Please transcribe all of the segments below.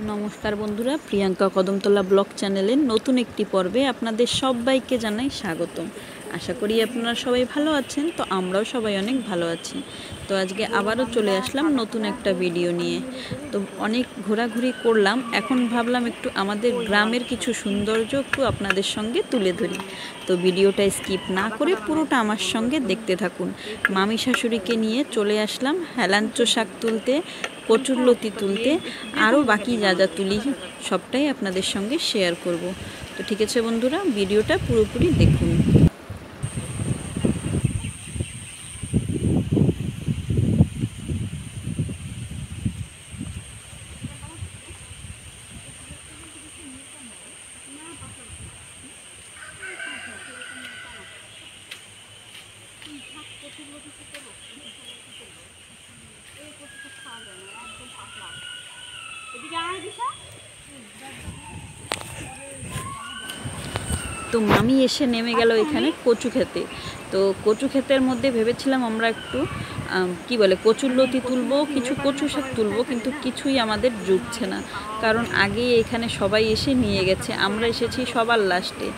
নমস্কার বন্ধুরা, প্রিয়াঙ্কা কদমতলা ব্লগ চ্যানেলের নতুন একটি পর্বে আপনাদের সবাইকে জানাই স্বাগতম। আশা করি আপনারা সবাই ভালো আছেন। তো আমরাও সবাই অনেক ভালো আছি। তো আজকে আবারও চলে আসলাম নতুন একটা ভিডিও নিয়ে। তো অনেক ঘোরাঘুরি করলাম, এখন ভাবলাম একটু আমাদের গ্রামের কিছু সৌন্দর্য একটু আপনাদের সঙ্গে তুলে ধরি। তো ভিডিওটা স্কিপ না করে পুরোটা আমার সঙ্গে দেখতে থাকুন। মামি শাশুড়িকে নিয়ে চলে আসলাম হেলাঞ্চো শাক তুলতে, কচুরলতি তুলতে, আরও বাকি যা যা তুলি সবটাই আপনাদের সঙ্গে শেয়ার করব। তো ঠিক আছে বন্ধুরা, ভিডিওটা পুরোপুরি দেখুন। তো মামি এসে নেমে গেল এখানে কচু খেতে। তো কচু ক্ষেতের মধ্যে ভেবেছিলাম আমরা একটু কি বলে কচুরলতি তুলবো, কিছু কচু শাক তুলবো, কিন্তু কিছুই আমাদের জুটছে না। কারণ আগে এখানে সবাই এসে নিয়ে গেছে, আমরা এসেছি সবার লাস্টে।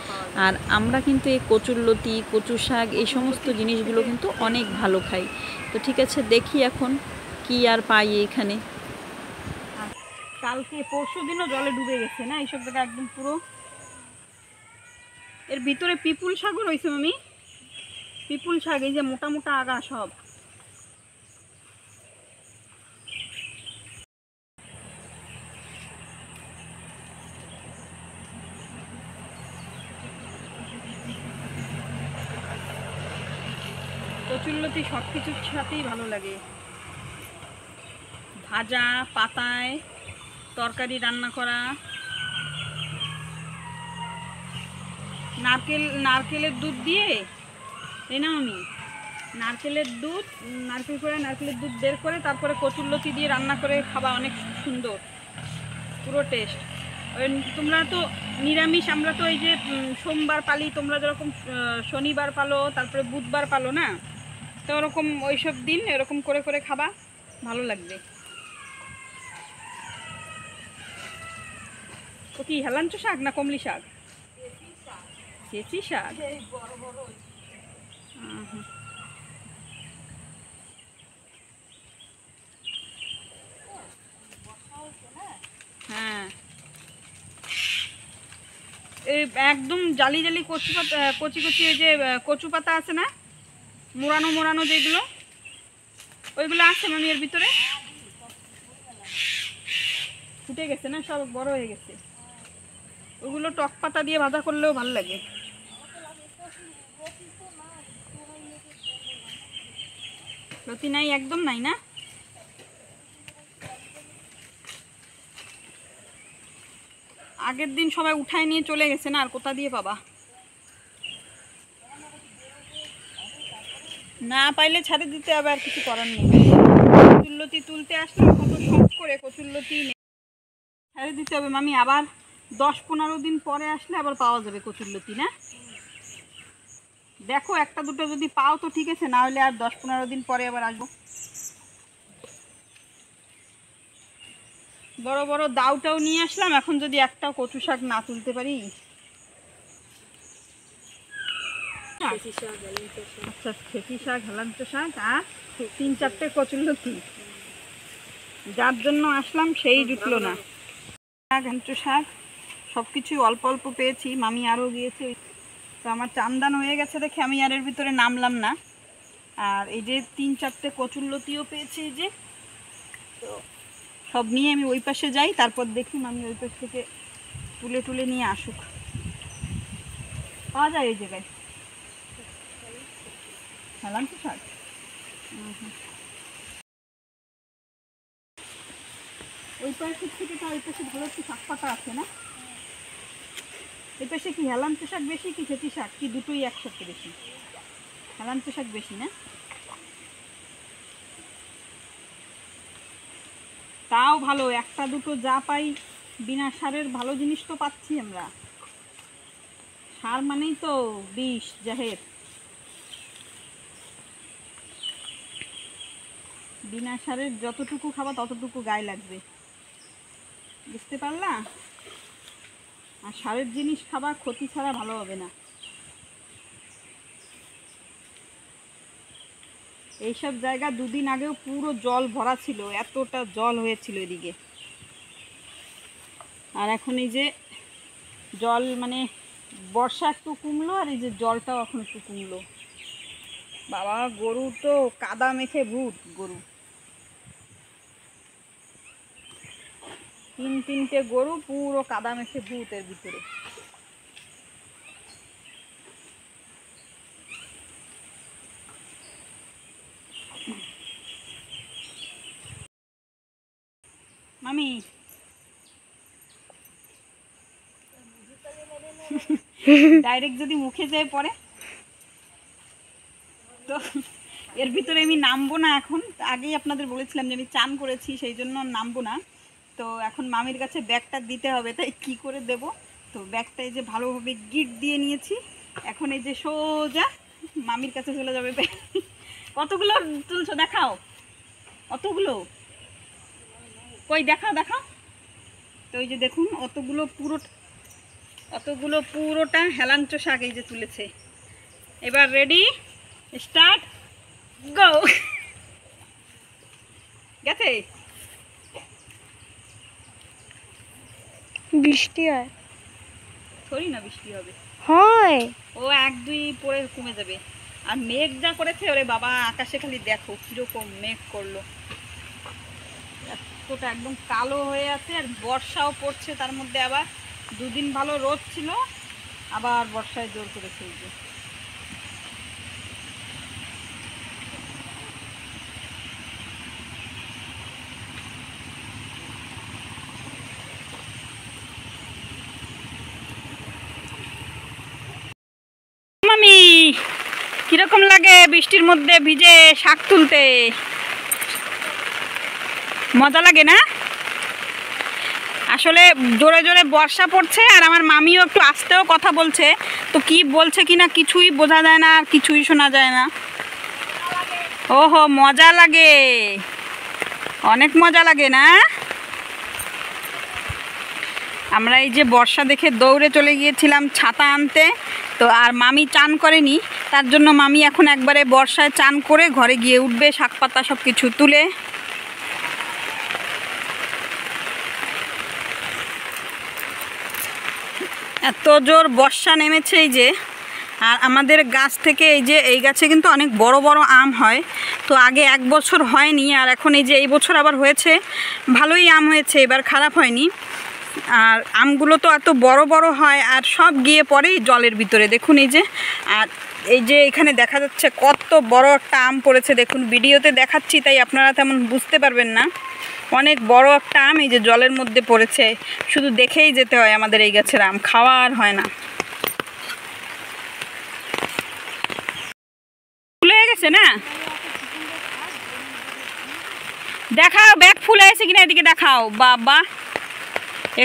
আর আমরা কিন্তু এই কচুরলতি, কচু শাক এই সমস্ত জিনিসগুলো কিন্তু অনেক ভালো খাই। তো ঠিক আছে, দেখি এখন কি আর পাই এখানে। কালকে পরশু দিনও জলে ডুবে গেছে না এইসব জায়গা একদম পুরো। এর ভিতরে পিপুল শাকও রয়েছে মামি, পিপুল শাক, এই যে মোটা মোটা আগা সব। কচুরলতি সব কিছুর সাথেই ভালো লাগে, ভাজা, পাতায় তরকারি রান্না করা। নারকেলের দুধ দিয়ে, এই না আমি নারকেলের দুধ, নারকেলের দুধ বের করে তারপরে কচুরলতি দিয়ে রান্না করে খাবা, অনেক সুন্দর, পুরো টেস্ট। ওই তোমরা তো নিরামিষ, আমরা তো এই যে সোমবার পালি, তোমরা যেরকম শনিবার পালো, তারপরে বুধবার পালো না, তো ওরকম ওইসব দিন এরকম করে করে খাবা, ভালো লাগবে। তো কি হেলাঞ্চো শাক না কমলি শাক? চেঁচি শাক। হ্যাঁ, এই একদম জালি জালি কচু পাতা, কচি কচি এই যে কচু পাতা আছে না, মোড়ানো মোড়ানো যেগুলো, ওইগুলো আছে মামি এর ভিতরে। ফুটে গেছে না, সব বড় হয়ে গেছে। ওগুলো টক পাতা দিয়ে ভাজা করলেও ভালো লাগে। লতি নাই, একদম নাই না। আগের দিন সবাই উঠায় নিয়ে চলে গেছে না, আর কোথা দিয়ে পাবা? না পাইলে ছাড়ে দিতে হবে, আর কিছু করার নেই। কচুরলতি তুলতে আসলে কত শখ করে কচুরলতি ছাড়ে দিতে হবে মামি। আবার 10-15 দিন পরে আসলে আবার পাওয়া যাবে কচুরলতি না। দেখো একটা দুটো যদি পাও তো ঠিক আছে, না হলে আর 10-15 দিন পরে আবার আসবো। বড় বড় দাউটাও নিয়ে আসলাম, এখন যদি একটাও কচু শাক না তুলতে পারি। আচ্ছা, খেতি শাক, হেলাঞ্চো শাক আর 3-4টে কচুরলতি, যার জন্য আসলাম সেই জুটলো না। শাক, হেলাঞ্চো শাক সব কিছুই অল্প অল্প পেয়েছি, মামি আরও গিয়েছে। তো আমার চান্দান হয়ে গেছে দেখে আমি আর এর ভিতরে নামলাম না। আর এই যে 3-4টে কচুরলতিও পেয়েছি, এই যে। তো সব নিয়ে আমি ওই পাশে যাই, তারপর দেখি মামি ওই পাশ থেকে তুলে তুলে নিয়ে আসুক। পাওয়া যায় এই জায়গায় হেলাঞ্চো শাক। ওই পাশের থেকে তো ওই পাশে ভালো একটু শাক পাতা আছে না। এই পাশে কি হেলাঞ্চো শাক বেশি, কি খেতি শাক, কি দুটোই একসাথে বেশি? হেলাঞ্চো শাক বেশি না। তাও ভালো, একটা দুটো যা পাই বিনা সারের ভালো জিনিস তো পাচ্ছি আমরা। সার মানেই তো বিষ জাহের। বিনা সারের যতটুকু খাবা ততটুকু গায়ে লাগবে। বুঝতে পারলা? আর সারের জিনিস খাবা, ক্ষতি ছাড়া ভালো হবে না। এইসব জায়গা দুদিন আগেও পুরো জল ভরা ছিল, এতটা জল হয়েছিল এদিকে। আর এখন এই যে জল মানে বর্ষা একটু কমলো, আর এই যে জলটাও এখন একটু কমলো। বাবা, গরু তো কাদা মেখে ভূত গরু। 3-3টে গরু পুরো কাদা মেখে ভূত এর ভিতরে। মামি ডাইরেক্ট যদি মুখে যেয়ে পড়ে তো এর ভিতরে আমি নামবো না এখন। আগেই আপনাদের বলেছিলাম যে আমি চান করেছি, সেই জন্য নামবো না। তো এখন মামির কাছে ব্যাগটা দিতে হবে, তাই কি করে দেব? তো ব্যাগটা এই যে ভালোভাবে গিট দিয়ে নিয়েছি। এখন এই যে সোজা মামির কাছে চলে যাবে। কতগুলো তুলছো দেখাও, অতগুলো কই দেখাও দেখাও। তো এই যে দেখুন অতগুলো পুরোটা হেলাঞ্চো শাক এই যে তুলেছে। এবার রেডি, স্টার্ট, গো। গেছে? বৃষ্টি হয়? থরি না বৃষ্টি হবে, হয়। ও 1-2 পরে কমে যাবে। আর মেঘ যা করেছে, ওরে বাবা, আকাশে খালি দেখো কিরকম মেঘ করলো। এতটা একদম কালো হয়ে আছে, আর বর্ষাও পড়ছে তার মধ্যে। আবার 2 দিন ভালো রোদ ছিল, আবার বর্ষায় জোর করেছে। এই যে মামি, কিরকম লাগে বৃষ্টির মধ্যে ভিজে শাক তুলতে? মজা লাগে না? আসলে জোরে জোরে বর্ষা পড়ছে, আর আমার মামিও একটু আস্তেও কথা বলছে। তো কি বলছে কিনা কিছুই বোঝা যায় না, আর কিছুই শোনা যায় না। ওহো, মজা লাগে, অনেক মজা লাগে না? আমরা এই যে বর্ষা দেখে দৌড়ে চলে গিয়েছিলাম ছাতা আনতে। তো আর মামি চান করেনি, তার জন্য মামি এখন একবারে বর্ষায় চান করে ঘরে গিয়ে উঠবে, শাক পাতা সব কিছু তুলে। এত জোর বর্ষা নেমেছে এই যে। আর আমাদের গাছ থেকে এই গাছে কিন্তু অনেক বড় বড় আম হয়। তো আগে 1 বছর হয়নি, আর এখন এই যে এই বছর আবার হয়েছে, ভালোই আম হয়েছে, এবার খারাপ হয়নি। আর আমগুলো তো এত বড় বড় হয়, আর সব গিয়ে পড়ে জলের ভিতরে। দেখুন এই যে, আর এই যে এখানে দেখা যাচ্ছে কত বড় একটা আম পড়েছে। দেখুন ভিডিওতে দেখাচ্ছি, তাই আপনারা তেমন বুঝতে পারবেন না। অনেক বড় একটা আম এই যে জলের মধ্যে পড়েছে, শুধু দেখেই যেতে হয় আমাদের এই গাছের আম, খাওয়া আর হয় না। ফুল হয়ে গেছে না? দেখাও ব্যাগ ফুল হয়েছে কিনা, এদিকে দেখাও। বাবা,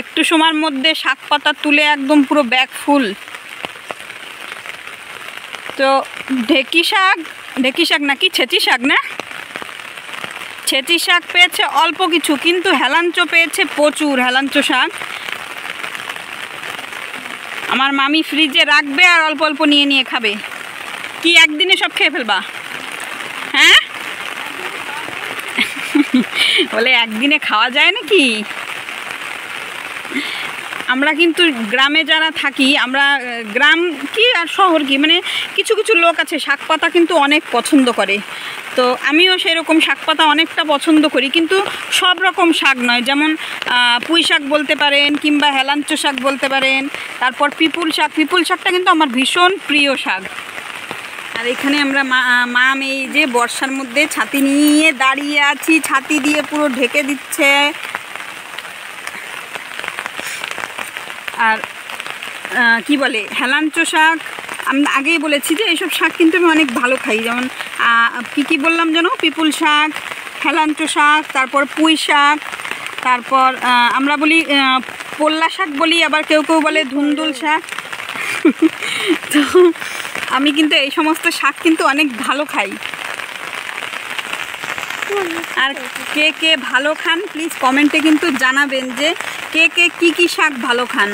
একটু সময়ের মধ্যে শাক পাতা তুলে একদম পুরো ব্যাগ ফুল। তো ঢেকি শাক নাকি ছেঁচি শাক না, ছেঁচি শাক পেয়েছে অল্প কিছু, কিন্তু হেলাঞ্চো পেয়েছে প্রচুর হেলাঞ্চো শাক। আমার মামি ফ্রিজে রাখবে আর অল্প অল্প নিয়ে নিয়ে খাবে। কি একদিনে সব খেয়ে ফেলবা? হ্যাঁ বলে একদিনে খাওয়া যায় নাকি? আমরা কিন্তু গ্রামে যারা থাকি, আমরা গ্রাম কি আর শহর কি, মানে কিছু কিছু লোক আছে শাক পাতা কিন্তু অনেক পছন্দ করে। তো আমিও সেরকম শাক পাতা অনেকটা পছন্দ করি, কিন্তু সব রকম শাক নয়। যেমন পুঁই শাক বলতে পারেন, কিংবা হেলাঞ্চো শাক বলতে পারেন, তারপর পিপুল শাকটা কিন্তু আমার ভীষণ প্রিয় শাক। আর এখানে আমরা মা এই যে বর্ষার মধ্যে ছাতি নিয়ে দাঁড়িয়ে আছি, ছাতি দিয়ে পুরো ঢেকে দিচ্ছে। আর কি বলে হেলাঞ্চো শাক, আমি আগেই বলেছি যে এইসব শাক কিন্তু আমি অনেক ভালো খাই। যেমন কী বললাম যেন, পিপুল শাক, হেলাঞ্চো শাক, তারপর পুঁই শাক, তারপর আমরা বলি পোল্লা শাক বলি, আবার কেউ কেউ বলে ধুন্দুল শাক। তো আমি কিন্তু এই সমস্ত শাক কিন্তু অনেক ভালো খাই। আর কে কে ভালো খান প্লিজ কমেন্টে কিন্তু জানাবেন যে কে কে কী শাক ভালো খান।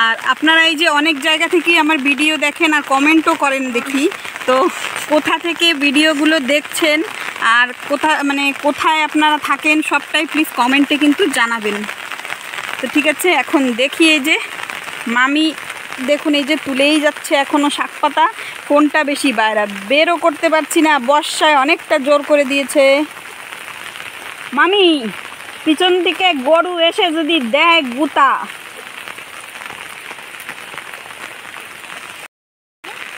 আর আপনারা এই যে অনেক জায়গা থেকে আমার ভিডিও দেখেন আর কমেন্টও করেন দেখি, তো কোথা থেকে ভিডিওগুলো দেখছেন আর কোথায় আপনারা থাকেন সবটাই প্লিজ কমেন্টে কিন্তু জানাবেন। তো ঠিক আছে, এখন দেখি এই যে মামি দেখুন এই যে তুলেই যাচ্ছে এখনও শাক পাতা। কোনটা বেশি বেরও করতে পারছি না, বর্ষায় অনেকটা জোর করে দিয়েছে। মামি পিছন দিকে গরু এসে যদি দেয় গুতা।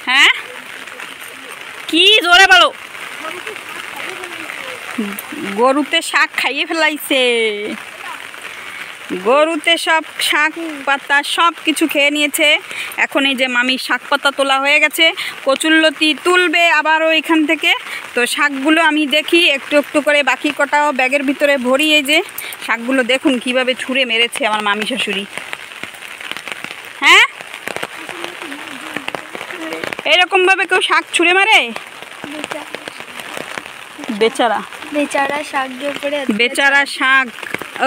হ্যাঁ কি জোরে বলো? গরুতে শাক খাইয়ে ফেলাইছে, গরুতে সব শাক পাতা সব কিছু খেয়ে নিয়েছে। এখন এই যে মামি শাক পাতা তোলা হয়ে গেছে, কচুরলতি তুলবে আবারও এখান থেকে। তো শাকগুলো আমি দেখি একটু একটু করে, বাকি কটাও ব্যাগের ভিতরে ভরি। এই যে শাকগুলো দেখুন কিভাবে ছুঁড়ে মেরেছে আমার মামি শাশুড়ি। হ্যাঁ এরকমভাবে কেউ শাক ছুঁড়ে মারে? বেচারা বেচারা শাক উপরে, বেচারা শাক।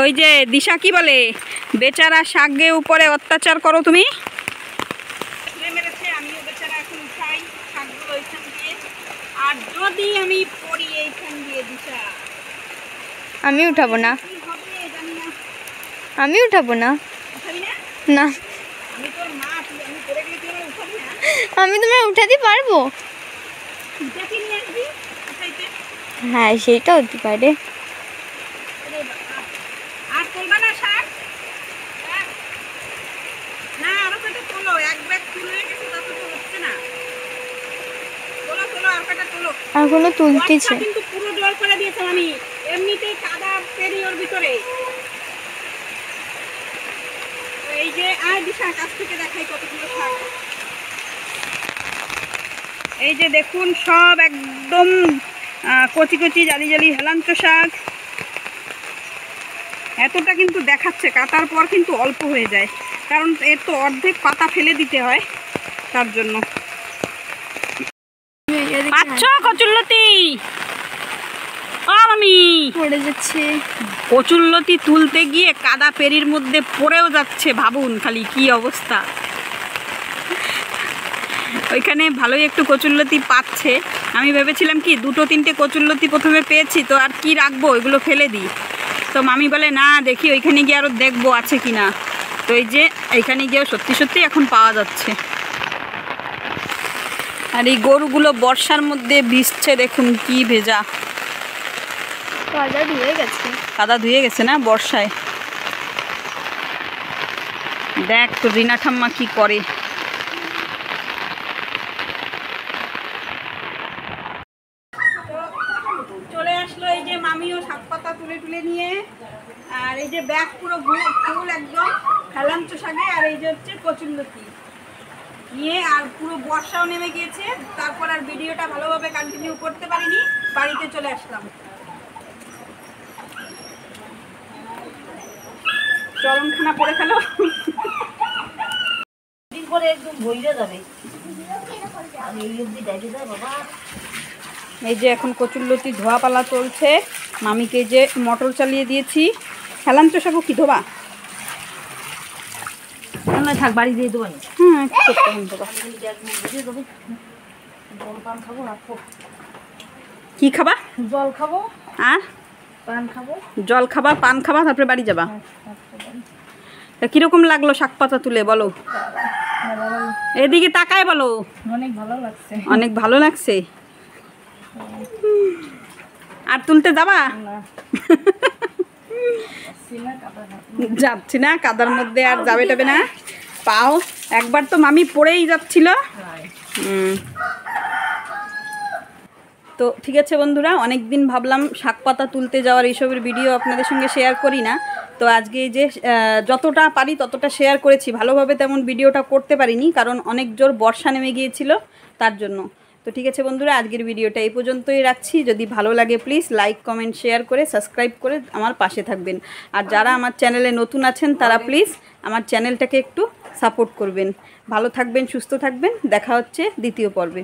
ওই যে দিশা কি বলে, বেচারা শাকের উপরে অত্যাচার করো তুমি। আমিও বেচারা এখন উঠাই শাকগুলো ওইখান দিয়ে। আর যদি আমি পড়ি এইখান দিয়ে দিশা, আমি উঠাবো না, কি হবে জানি না। আমি উঠাবো না, উঠাবি না? না আমি তোর মা, আমি পড়ে গেলে তুই আমায় উঠাবি না? আমি তোমার উঠাতে পারবো। উঠাকে নিয়ে আসবি উঠাইতে। হ্যাঁ সেইটা হতে পারে। আর তুলবা না শাক? না আরো কটা তোলো, এক ব্যাগ তুলে গেছে তাতে তো হচ্ছে না। তোলো তোলো আর কটা তোলো। এখনো তুলতেছে। বর্ষা কিন্তু পুরো জল করে দিয়েছে আমি, এমনিতেই কাদা পেরি ওর ভিতরে। এই যে আর দিশা কাছ থেকে দেখাই কতগুলো শাক। এই যে দেখুন সব একদম কচি কচি জালি জালি হেলাঞ্চ শাক। এতটা কিন্তু দেখাচ্ছে, কাটার পর কিন্তু অল্প হয়ে যায়, কারণ এর তো অর্ধেক পাতা ফেলে দিতে হয় তার জন্য। আচ্ছা কচুরলতি আমি পড়ে যাচ্ছে। কচুরলতি তুলতে গিয়ে কাদা পেরির মধ্যে পড়েও যাচ্ছে, ভাবুন খালি কি অবস্থা। ওইখানে ভালোই একটু কচুরলতি পাচ্ছে। আমি ভেবেছিলাম কি 2-3টে কচুরলতি প্রথমে পেয়েছি, তো আর কি রাখবো, ওইগুলো ফেলে দিই। তো মামি বলে না দেখি ওইখানে গিয়ে আরও দেখবো আছে কি না। তো এই যে এইখানে গিয়েও সত্যি সত্যি এখন পাওয়া যাচ্ছে। আর এই গরুগুলো বর্ষার মধ্যে ভিজছে, দেখুন কি ভেজা। কাদা ধুয়ে গেছে, কাদা ধুয়ে গেছে না বর্ষায়। দেখ তো রিনা ঠাম্মা কি করে। চলে আসলো এই যে মামিও শাক পাতা তুলে তুলে নিয়ে। আর এই যে ব্যাগ পুরো ফুল একদম হেলাঞ্চ শাকে। আর এই যে হচ্ছে কচুরলতি নিয়ে, আর পুরো বর্ষাও নেমে গিয়েছে। তারপর আর ভিডিওটা ভালোভাবে কন্টিনিউ করতে পারিনি, বাড়িতে চলে আসলাম। চরমখানা পড়ে ফেলো। এই যে এখন কচুরলতি ধোয়া পালা চলছে। মামিকে যে মোটর চালিয়ে দিয়েছি। হেলাঞ্চ শাকও কি ধোবা? থাক বাড়ি দিয়ে দেবো। হ্যাঁ কি খাবা? জল খাবো আর পান খাবো। জল খাবা, পান খাবা, তারপরে বাড়ি যাবা। তা কিরকম লাগলো শাক পাতা তুলে বলো? এদিকে তাকায় বলো। অনেক ভালো লাগছে। অনেক ভালো লাগছে। আর তুলতে যাবা? যাচ্ছি না, কাদার মধ্যে আর যাবে টাবে না। পাও একবার তো মামি পড়েই যাচ্ছিল। তো ঠিক আছে বন্ধুরা, অনেক দিন ভাবলাম শাক পাতা তুলতে যাওয়ার এইসবের ভিডিও আপনাদের সঙ্গে শেয়ার করি না। তো আজকে এই যে যতটা পারি ততটা শেয়ার করেছি। ভালোভাবে তেমন ভিডিওটা করতে পারিনি, কারণ অনেক জোর বর্ষা নেমে গিয়েছিল তার জন্য। তো ঠিক আছে বন্ধুরা, আজকের ভিডিওটা এই পর্যন্তই রাখছি। যদি ভালো লাগে প্লিজ লাইক কমেন্ট শেয়ার করে সাবস্ক্রাইব করে আমার পাশে থাকবেন। আর যারা আমার চ্যানেলে নতুন আছেন তারা প্লিজ আমার চ্যানেলটাকে একটু সাপোর্ট করবেন। ভালো থাকবেন, সুস্থ থাকবেন। দেখা হচ্ছে দ্বিতীয় পর্বে।